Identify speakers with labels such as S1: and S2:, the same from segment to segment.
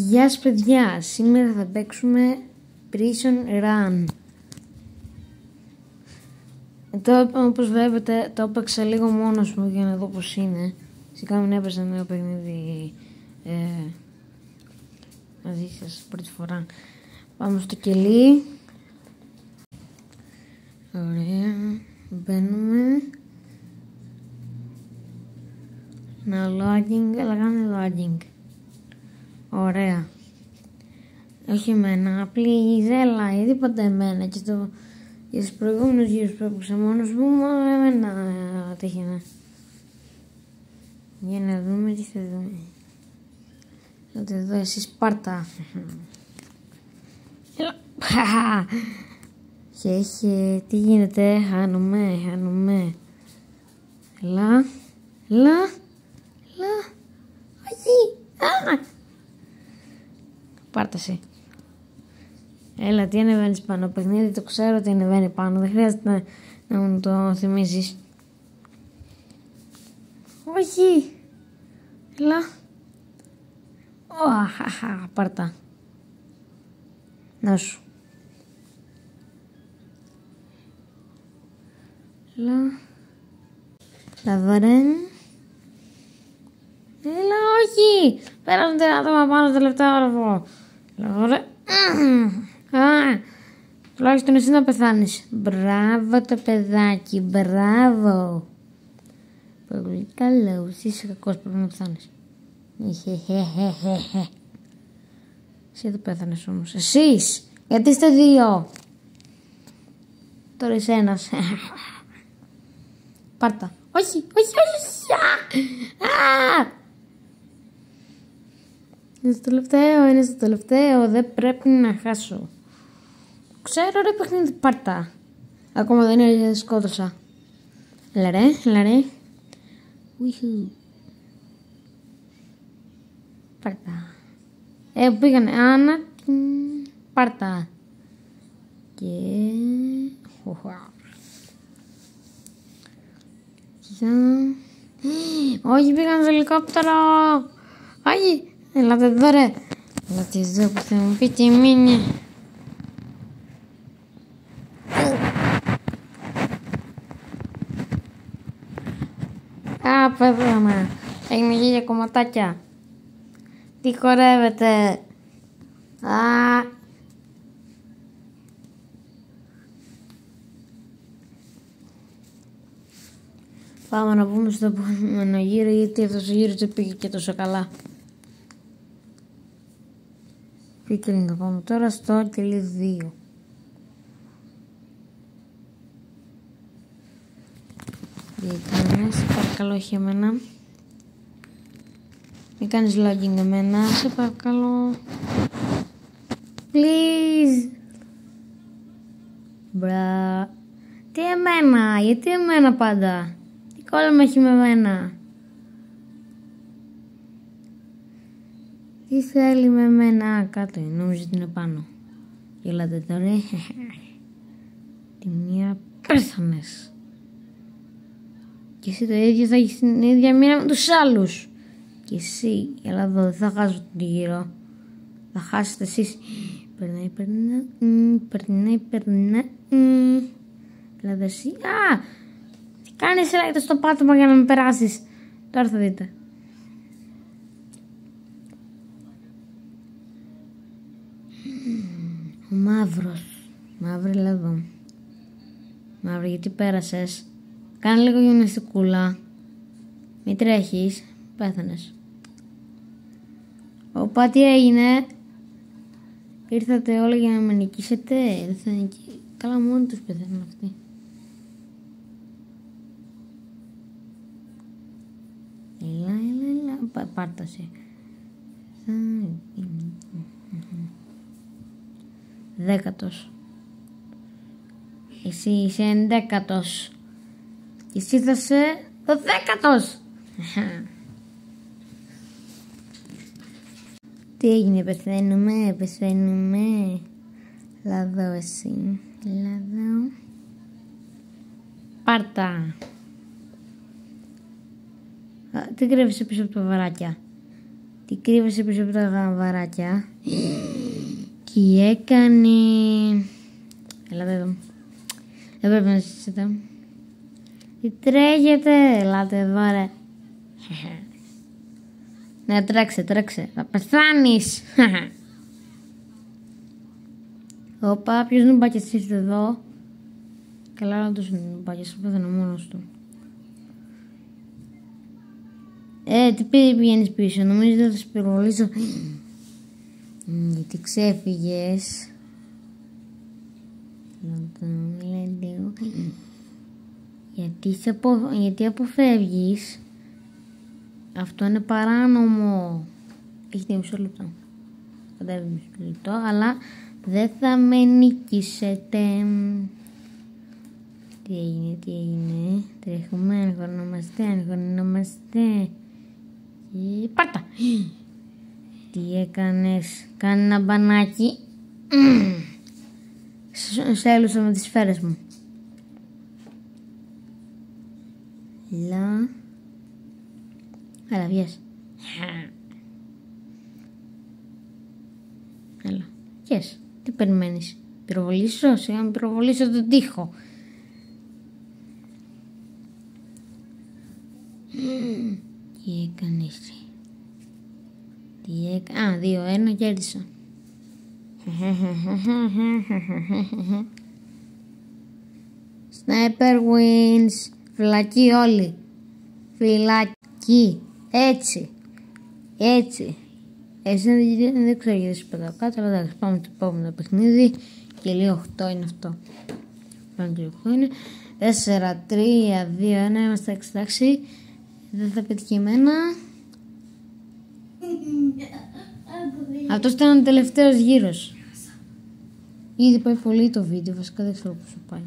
S1: Γεια σας παιδιά, σήμερα θα παίξουμε Prison Run. Όπως βλέπετε το έπαιξα λίγο μόνος μου για να δω πως είναι. Σιγά μην έπαιζα νέο παιχνίδι μαζί σας πρώτη φορά. Πάμε στο κελί. Ωραία, μπαίνουμε. Να loading, αλλά κάνε loading. Ωραία. Όχι εμένα, please, έλα, ή τίποτα εμένα. Και στους προηγούμενους γύρους που έπαιξα μόνος μου, μόνο εμένα τύχαινε. Για να δούμε τι θα δούμε. Ότι εδώ εσύ Σπάρτα. Χέχε, τι γίνεται, χάνομαι. Έλα, όχι, Πάρτασε. Έλα, τι ανεβαίνεις πάνω, παιχνίδι το ξέρω ότι ανεβαίνει πάνω, δεν χρειάζεται να μου το θυμίζεις. Όχι. Έλα. Πάρτα. Να σου. Έλα. Λαβαρέν. Έλα, όχι. Πέρασαν τα άτομα πάνω στο τελευταίο όροφο. Λαβαρέν. Τουλάχιστον εσύ να πεθάνεις. Μπράβο το παιδάκι, μπράβο. Πολύ καλό, εσύ είσαι κακός, πρέπει να πεθάνεις. Εσύ δεν πέθανες όμως. Εσείς, γιατί είστε δύο. Τώρα είσαι ένας. Πάρτα. Όχι. Είναι στο τελευταίο, δεν πρέπει να χάσω. Ξέρω ρε παιχνίδι, πάρτα. Ακόμα δεν είναι, σκότωσα. Έλα ρε. Ουιχου. Πάρτα. Πήγανε, Άννα, πάρτα. Και... Όχι, πήγαν στο ελικόπτερο. Όχι, έλατε εδώ ρε. Έλατε εδώ που θα μου πει τι μείνει. Πέθανα. Έγινε γύρια κομματάκια. Τι χορεύετε. Πάμε να πούμε στο επόμενο γύρο, γιατί αυτός ο γύρος δεν πήγε και τόσο καλά. Πήγε να πάμε τώρα στο κελί 2. Σε παρακαλώ, όχι εμένα. Μην κάνεις logging εμένα, σε παρακαλώ. Please. Μπρα. Τι εμένα, γιατί εμένα πάντα. Τι κόλλημα έχει με εμένα. Τι θέλει με εμένα. Κάτω, νόμιζα ότι είναι πάνω. Γελάτε τώρα. Τη μία πέθανες. Και εσύ το ίδιο θα έχεις την ίδια μοίρα με τους άλλους. Και εσύ, έλα εδώ, δεν θα χάσω τον γύρο. Θα χάσετε εσείς. Περνάει. Έλα εδώ εσύ. Τι κάνεις, έλα στο πάτωμα για να με περάσεις. Τώρα θα δείτε. Ο μαύρος. Μαύρη, έλα εδώ. Μαύρη, γιατί πέρασες. Κάνε λίγο γυμναστικούλα. Μη τρέχεις. Πέθανες. Οπα, τι έγινε. Ήρθατε όλα για να με νικήσετε. Δεν θα νικήσει. Καλά, μόνοι τους πεθαίνουν αυτοί. Έλα. Πάρτασε. Δέκατος. Εσύ είσαι 11ος. Εσύ θα είσαι το 10ος. Τι έγινε, πεθαίνουμε. Λαδό εσύ. Λαδό. Πάρτα. Τι κρύβεσαι πίσω από τα βαράκια. Τι κρύβεσαι πίσω από τα γαβαράκια. Τι έκανε. Ελάτε εδώ. Δεν πρέπει να συζητάω. Τι τρέχετε. Ελάτε εδώ ρε. Ναι, τρέξε. Θα πεθάνεις. Όπα, ποιος νουμπάκιας ήρθε εδώ. Καλά να τους νουμπάκιας, πέθανε μόνος του. Τι πηγαίνεις πίσω, νομίζω ότι θα σε πυροβολήσω. Γιατί ξέφυγες. Γιατί αποφεύγεις. Αυτό είναι παράνομο. Έχετε μισό λεπτό. Κατέβει μισό λεπτό, αλλά δεν θα με νικήσετε. Τι έγινε. Τρέχουμε, αγχωνόμαστε. Πάρτα. Τι έκανες. Κάνε ένα μπανάκι. Σε έλουσα με τις σφαίρες μου. Έλα, βγες. Έλα, βγες. Τι περιμένεις. Πυροβολήσω, σιγά με πυροβολήσω τον τοίχο. Τι έκανες. Α, 2-1 κέρδισα. Sniper wins. Φυλακή όλοι. Φυλακή. Έτσι. Εσύ δεν ξέρω γιατί σου πετάω κάτω, αλλά εντάξει, πάμε στο επόμενο παιχνίδι. Και λίγο 8 είναι αυτό. Πάμε και 8 είναι. 4-3-2-1, είμαστε εξετάξει. Δεν θα πετύχει εμένα. Αυτός ήταν ο τελευταίος γύρος. Ήδη πάει πολύ το βίντεο, βασικά δεν ξέρω πόσο πάει.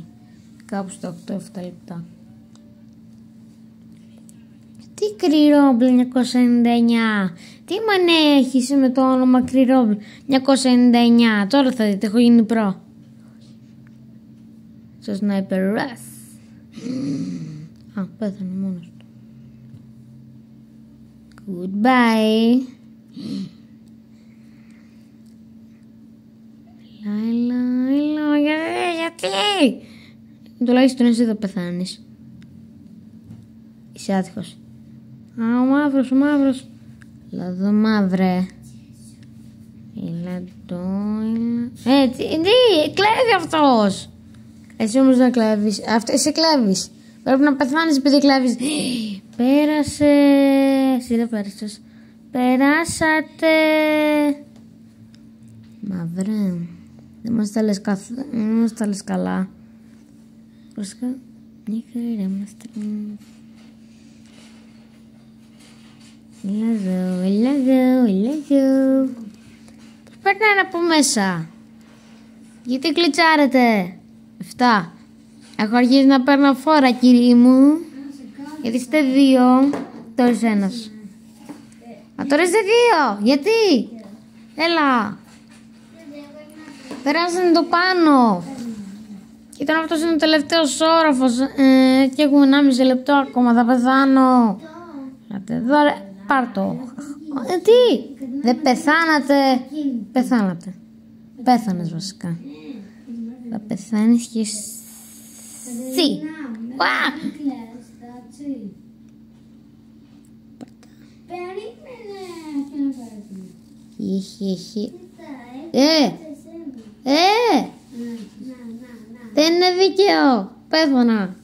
S1: Κάπου στα 8-7 λεπτά. Τι Κρυρομπλ 999. Τι μανέ έχεις με το όνομα Κρυρομπλ 999. Τώρα θα δείτε, έχω γίνει προ. Στο Sniper Wrath. Α, πέθανε μόνος του. Goodbye. Έλα, γιατί. Τουλάχιστον εσύ θα πεθάνεις. Είσαι άτυχος. Α, ο μαύρος. Έλα εδώ, μαύρε. Έλα. Έτσι, κλέβει αυτός. Εσύ όμως δεν κλέβεις. Εσύ κλέβεις. Πρέπει να πεθάνεις επειδή κλέβεις. Πέρασε. Εσύ δεν πέρασες. Περάσατε. Μαύρε. Δεν μας τα λες καλά. Βασικά, μια χαρά είμαστε. Έλα εδώ. Πώς περνάνε από μέσα. Γιατί κλιτσάρετε. 7. Έχω αρχίσει να παίρνω φόρα, κύριοι μου. Γιατί είστε 2. Τώρα είσαι 1. Α, τώρα είστε 2. Γιατί. Έλα. Περάσανε το πάνω. Και τώρα αυτός είναι ο τελευταίος όροφος. Και έχουμε 1,5 λεπτό ακόμα. Θα πεθάνω. Άτε εδώ ρε. Πάρ' το. Τι. Δεν πεθάνατε. Πεθάνατε. Πέθανες βασικά. Θα πεθάνεις και εσύ. Δεν είναι δίκαιο. Πέθανα.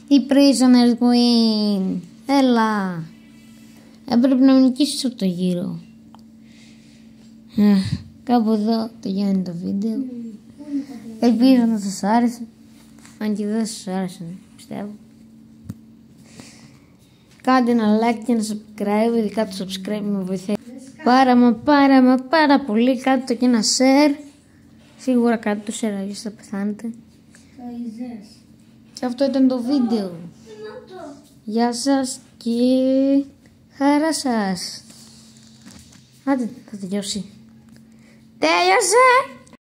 S1: Η Prisoner Queen. Έλα. Έπρεπε να νικήσεις από το γύρο. Κάπου εδώ τελειώνει το βίντεο. Ελπίζω να σας άρεσε. Αν και δεν σας άρεσε, πιστεύω. Κάντε ένα like και ένα subscribe. Ειδικά το subscribe με βοηθάει πάρα πολύ. Κάντε το και ένα share. Σίγουρα κάντε το share, αλλιώς θα πεθάνετε. Και αυτό ήταν το βίντεο. Γεια σας και χαρά σας. Άντε, θα τελειώσει. Τέλειωσε!